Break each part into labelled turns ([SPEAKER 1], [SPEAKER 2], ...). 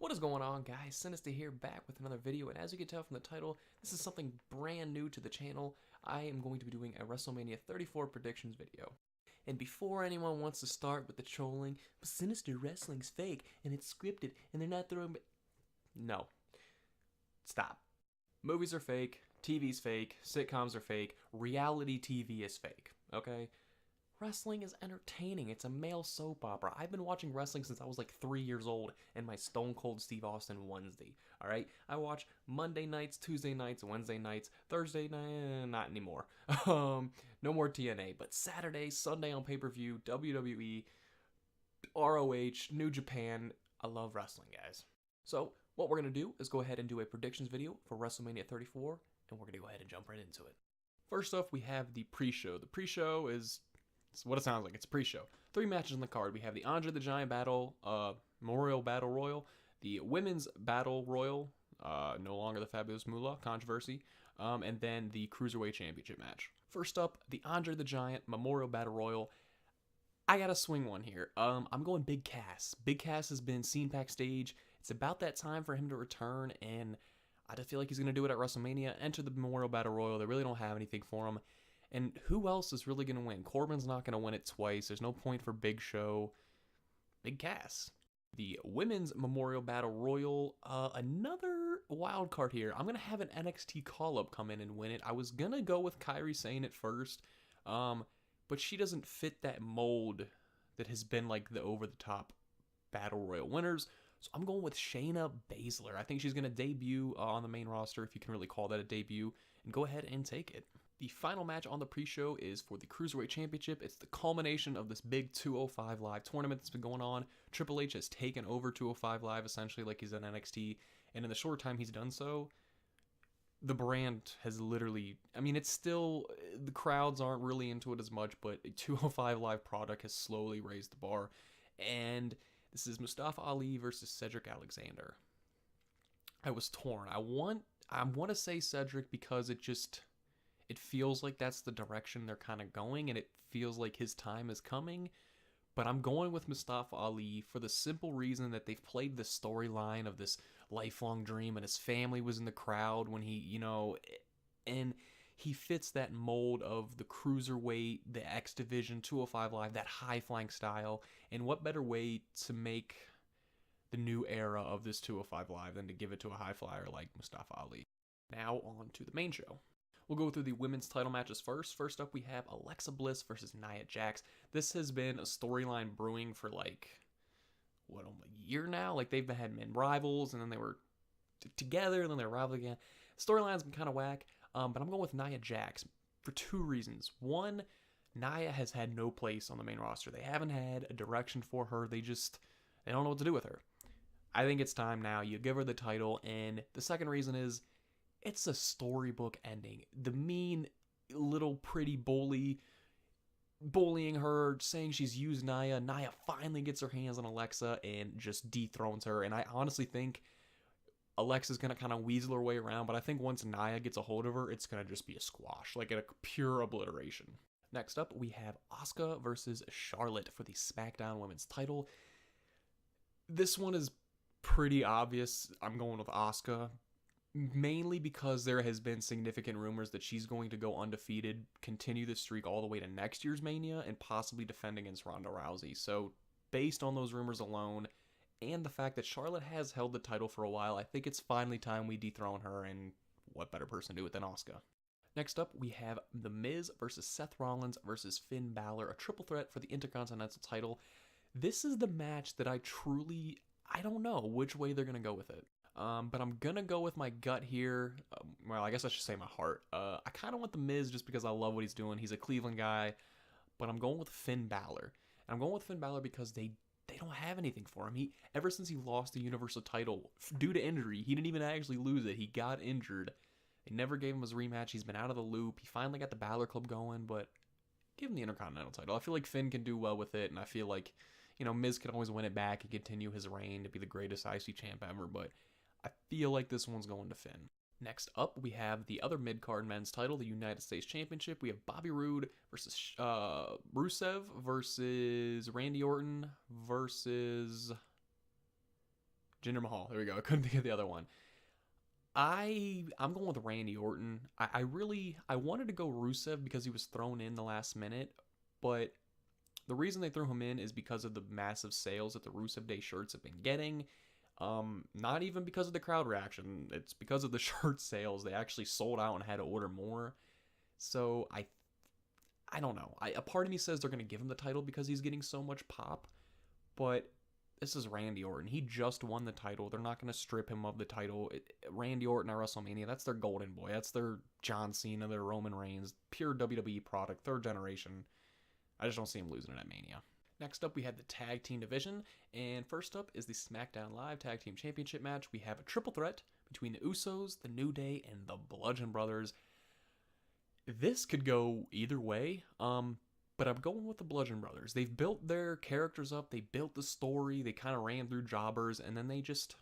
[SPEAKER 1] What is going on, guys? Sinister here, back with another video, and as you can tell from the title, this is something brand new to the channel. I am going to be doing a WrestleMania 34 predictions video. And before anyone wants to start with the trolling, but Sinister Wrestling's fake, and it's scripted, and they're not throwing... No. Stop. Movies are fake, TV's fake, sitcoms are fake, reality TV is fake, okay? Wrestling is entertaining. It's a male soap opera. I've been watching wrestling since I was like 3 years old in my Stone Cold Steve Austin onesie. Alright? I watch Monday nights, Tuesday nights, Wednesday nights, Thursday night, not anymore. No more TNA, but Saturday, Sunday on pay-per-view, WWE, ROH, New Japan. I love wrestling, guys. So, what we're going to do is go ahead and do a predictions video for WrestleMania 34, and we're going to go ahead and jump right into it. First off, we have the pre-show. The pre-show is... it's what it sounds like. It's a pre-show. 3 matches on the card. We have the Andre the Giant Battle, Memorial Battle Royal, the Women's Battle Royal, no longer the Fabulous Moolah, controversy, and then the Cruiserweight Championship match. First up, the Andre the Giant Memorial Battle Royal. I gotta swing one here. I'm going Big Cass. Big Cass has been seen backstage. It's about that time for him to return, and I just feel like he's gonna do it at WrestleMania. Enter the Memorial Battle Royal. They really don't have anything for him. And who else is really going to win? Corbin's not going to win it twice. There's no point for Big Show. Big Cass. The Women's Memorial Battle Royal. Another wild card here. I'm going to have an NXT call-up come in and win it. I was going to go with Kairi Sane at first. But she doesn't fit that mold that has been like the over-the-top Battle Royal winners. So I'm going with Shayna Baszler. I think she's going to debut on the main roster, if you can really call that a debut, and go ahead and take it. The final match on the pre-show is for the Cruiserweight Championship. It's the culmination of this big 205 Live tournament that's been going on. Triple H has taken over 205 Live, essentially, like he's in NXT. And in the short time he's done so, the brand has literally... I mean, it's still... the crowds aren't really into it as much, but a 205 Live product has slowly raised the bar. And this is Mustafa Ali versus Cedric Alexander. I was torn. I want to say Cedric because it just... it feels like that's the direction they're kind of going, and it feels like his time is coming. But I'm going with Mustafa Ali for the simple reason that they've played the storyline of this lifelong dream, and his family was in the crowd when he, you know, and he fits that mold of the cruiserweight, the X Division, 205 Live, that high-flying style. And what better way to make the new era of this 205 Live than to give it to a high flyer like Mustafa Ali? Now on to the main show. We'll go through the women's title matches first. First up, we have Alexa Bliss versus Nia Jax. This has been a storyline brewing for like, what, a year now? Like, they've had men rivals, and then they were together, and then they were rival again. Storyline's been kind of whack, but I'm going with Nia Jax for 2 reasons. One, Nia has had no place on the main roster. They haven't had a direction for her. They don't know what to do with her. I think it's time now. You give her the title, and the second reason is, it's a storybook ending. The mean little pretty bully bullying her, saying she's used Nia. Nia finally gets her hands on Alexa and just dethrones her. And I honestly think Alexa's going to kind of weasel her way around. But I think once Nia gets a hold of her, it's going to just be a squash, like a pure obliteration. Next up, we have Asuka versus Charlotte for the SmackDown Women's title. This one is pretty obvious. I'm going with Asuka. Mainly because there has been significant rumors that she's going to go undefeated, continue the streak all the way to next year's Mania, and possibly defend against Ronda Rousey. So, based on those rumors alone, and the fact that Charlotte has held the title for a while, I think it's finally time we dethrone her, and what better person to do it than Asuka? Next up, we have The Miz versus Seth Rollins versus Finn Balor, a triple threat for the Intercontinental title. This is the match that I don't know which way they're going to go with it. But I'm going to go with my gut here. Well, I guess I should say my heart. I kind of want The Miz just because I love what he's doing. He's a Cleveland guy. But I'm going with Finn Balor. And I'm going with Finn Balor because they don't have anything for him. Ever since he lost the Universal title due to injury, he didn't even actually lose it. He got injured. They never gave him his rematch. He's been out of the loop. He finally got the Balor Club going, but give him the Intercontinental title. I feel like Finn can do well with it, and I feel like, you know, Miz can always win it back and continue his reign to be the greatest IC champ ever, but I feel like this one's going to Finn. Next up, we have the other mid-card men's title, the United States Championship. We have Bobby Roode versus Rusev versus Randy Orton versus Jinder Mahal. There we go. I couldn't think of the other one. I'm going with Randy Orton. I wanted to go Rusev because he was thrown in the last minute, but the reason they threw him in is because of the massive sales that the Rusev Day shirts have been getting. Not even because of the crowd reaction. It's because of the shirt sales. They actually sold out and had to order more. So I don't know. A part of me says they're going to give him the title because he's getting so much pop, but this is Randy Orton. He just won the title. They're not going to strip him of the title. Randy Orton at WrestleMania, that's their golden boy. That's their John Cena, their Roman Reigns, pure WWE product, third generation. I just don't see him losing it at Mania. Next up, we had the tag team division, and first up is the SmackDown Live Tag Team Championship match. We have a triple threat between the Usos, the New Day, and the Bludgeon Brothers. This could go either way, but I'm going with the Bludgeon Brothers. They've built their characters up, they built the story, they kind of ran through jobbers, and then they just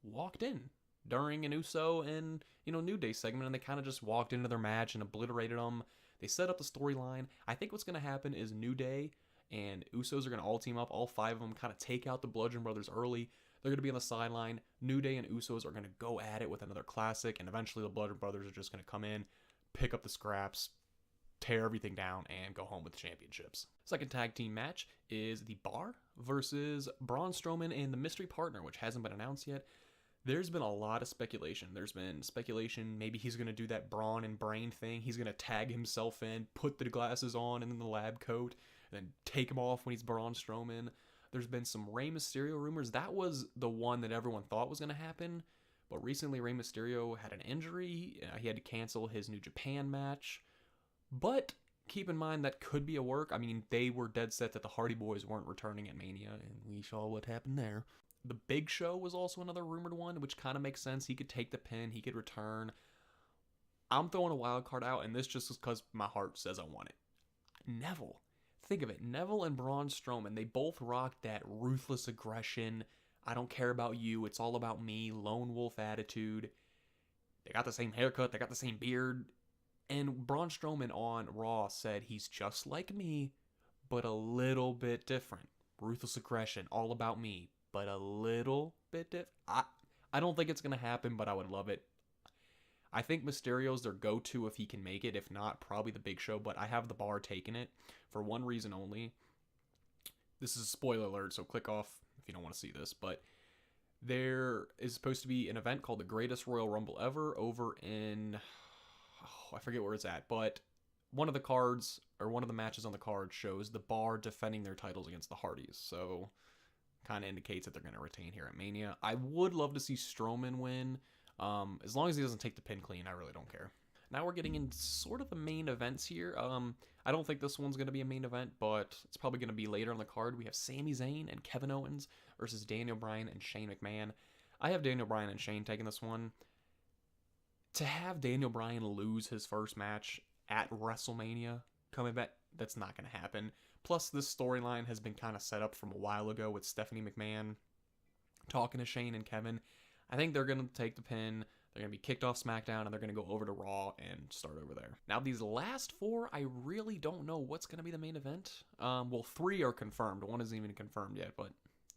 [SPEAKER 1] walked in during an Uso and, New Day segment, and they kind of just walked into their match and obliterated them. They set up the storyline. I think what's going to happen is New Day and Usos are going to all team up, all five of them kind of take out the Bludgeon Brothers early. They're going to be on the sideline. New Day and Usos are going to go at it with another classic, and eventually the Bludgeon Brothers are just going to come in, pick up the scraps, tear everything down, and go home with the championships. Second tag team match is The Bar versus Braun Strowman and the Mystery Partner, which hasn't been announced yet. There's been a lot of speculation. There's been speculation maybe he's going to do that Braun and Brain thing. He's going to tag himself in, put the glasses on and then the lab coat, and then take him off when he's Braun Strowman. There's been some Rey Mysterio rumors. That was the one that everyone thought was going to happen. But recently Rey Mysterio had an injury. He had to cancel his New Japan match. But keep in mind that could be a work. I mean, they were dead set that the Hardy Boys weren't returning at Mania, and we saw what happened there. The Big Show was also another rumored one, which kind of makes sense. He could take the pin, he could return. I'm throwing a wild card out, and this just is because my heart says I want it. Neville. Think of it. Neville and Braun Strowman, they both rocked that ruthless aggression. I don't care about you, it's all about me, lone wolf attitude. They got the same haircut, they got the same beard. And Braun Strowman on Raw said he's just like me, but a little bit different. Ruthless aggression, all about me, but a little bit different. I don't think it's going to happen, but I would love it. I think Mysterio's their go-to if he can make it. If not, probably the Big Show, but I have the Bar taking it for one reason only. This is a spoiler alert, so click off if you don't want to see this, but there is supposed to be an event called the Greatest Royal Rumble Ever over in... I forget where it's at, but one of the cards, or one of the matches on the card shows the Bar defending their titles against the Hardys, so kind of indicates that they're going to retain here at Mania. I would love to see Strowman win. As long as he doesn't take the pin clean, I really don't care. Now we're getting into sort of the main events here. I don't think this one's going to be a main event, but it's probably going to be later on the card. We have Sami Zayn and Kevin Owens versus Daniel Bryan and Shane McMahon. I have Daniel Bryan and Shane taking this one. To have Daniel Bryan lose his first match at WrestleMania coming back, that's not going to happen. Plus, this storyline has been kind of set up from a while ago with Stephanie McMahon talking to Shane and Kevin. I think they're going to take the pin, they're going to be kicked off SmackDown, and they're going to go over to Raw and start over there. Now, these last four, I really don't know what's going to be the main event. Well, three are confirmed. One isn't even confirmed yet, but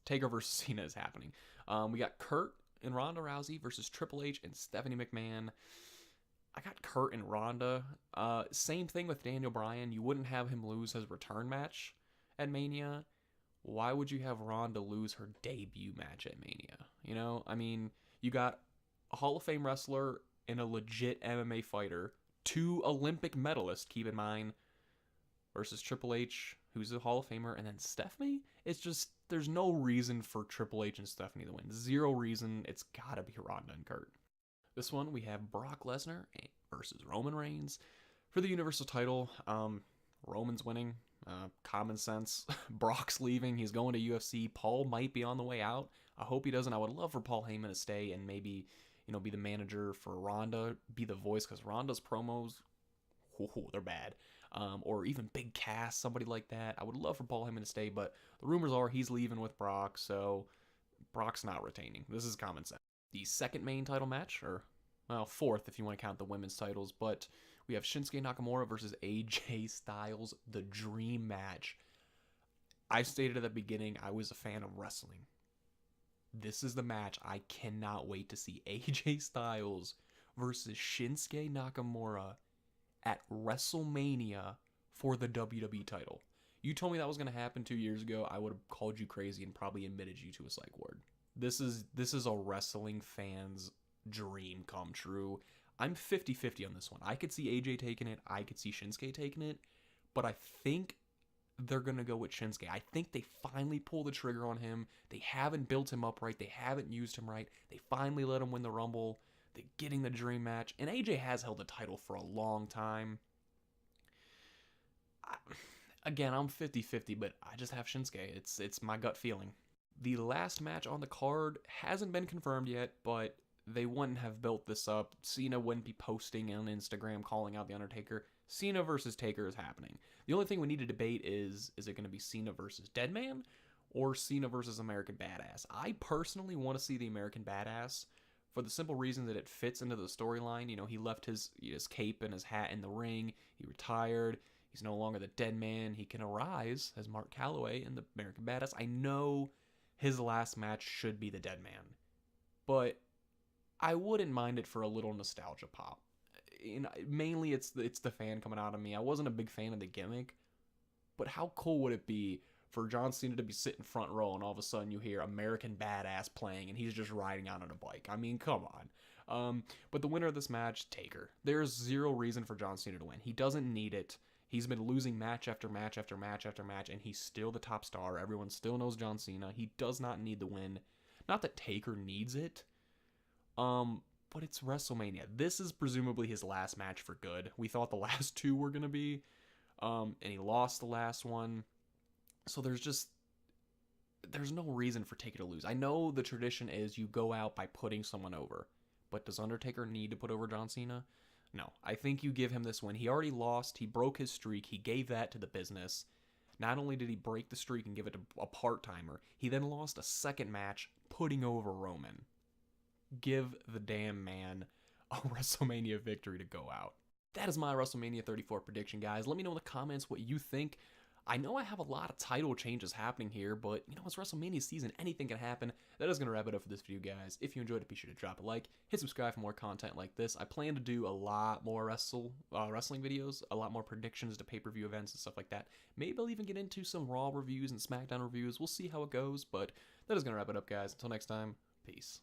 [SPEAKER 1] Taker versus Cena is happening. We got Kurt and Ronda Rousey versus Triple H and Stephanie McMahon. I got Kurt and Ronda. Same thing with Daniel Bryan. You wouldn't have him lose his return match at Mania. Why would you have Ronda lose her debut match at Mania? You know, I mean, you got a Hall of Fame wrestler and a legit MMA fighter, two Olympic medalists, keep in mind, versus Triple H, who's a Hall of Famer, and then Stephanie? It's just, there's no reason for Triple H and Stephanie to win. Zero reason. It's gotta be Ronda and Kurt. This one, we have Brock Lesnar versus Roman Reigns for the Universal title. Roman's winning. Common sense. Brock's leaving. He's going to UFC. Paul might be on the way out. I hope he doesn't. I would love for Paul Heyman to stay and maybe, be the manager for Ronda, be the voice, because Ronda's promos, they're bad. Or even Big Cass, somebody like that. I would love for Paul Heyman to stay, but the rumors are he's leaving with Brock, so Brock's not retaining. This is common sense. The second main title match, or, well, fourth if you want to count the women's titles, but we have Shinsuke Nakamura versus AJ Styles, the dream match. I stated at the beginning I was a fan of wrestling. this is the match I cannot wait to see. AJ Styles versus Shinsuke Nakamura at WrestleMania for the WWE title. You told me that was going to happen 2 years ago, I would have called you crazy and probably admitted you to a psych ward. This is a wrestling fan's dream come true. I'm 50-50 on this one. I could see AJ taking it, I could see Shinsuke taking it, but I think they're going to go with Shinsuke. I think they finally pull the trigger on him. They haven't built him up right. They haven't used him right. They finally let him win the Rumble. They're getting the dream match. And AJ has held the title for a long time. Again, I'm 50-50, but I just have Shinsuke. It's my gut feeling. The last match on the card hasn't been confirmed yet, but they wouldn't have built this up. Cena wouldn't be posting on Instagram calling out The Undertaker. Cena versus Taker is happening. The only thing we need to debate is it going to be Cena versus Deadman or Cena versus American Badass? I personally want to see the American Badass for the simple reason that it fits into the storyline. You know, he left his cape and his hat in the ring. He retired. He's no longer the dead man. He can arise as Mark Calloway in the American Badass. I know his last match should be the dead man, but I wouldn't mind it for a little nostalgia pop. Mainly it's the fan coming out of me. I wasn't a big fan of the gimmick, but how cool would it be for John Cena to be sitting front row and all of a sudden you hear American Badass playing and he's just riding out on a bike? I mean, come on. But the winner of this match, Taker. There's zero reason for John Cena to win. He doesn't need it. He's been losing match after match after match after match, and he's still the top star. Everyone still knows John Cena. He does not need the win. Not that Taker needs it, but it's WrestleMania. This is presumably his last match for good. We thought the last two were going to be, and he lost the last one. So there's no reason for Taker to lose. I know the tradition is you go out by putting someone over, but does Undertaker need to put over John Cena? No, I think you give him this win. He already lost. He broke his streak. He gave that to the business. Not only did he break the streak and give it to a part-timer, he then lost a second match putting over Roman. Give the damn man a WrestleMania victory to go out. That is my WrestleMania 34 prediction, guys. Let me know in the comments what you think. I know I have a lot of title changes happening here, but you know, it's WrestleMania season. Anything can happen. That is going to wrap it up for this video, guys. If you enjoyed it, be sure to drop a like, hit subscribe for more content like this. I plan to do a lot more wrestling videos, a lot more predictions to pay-per-view events and stuff like that. Maybe I'll even get into some Raw reviews and SmackDown reviews. We'll see how it goes, but that is going to wrap it up, guys. Until next time, peace.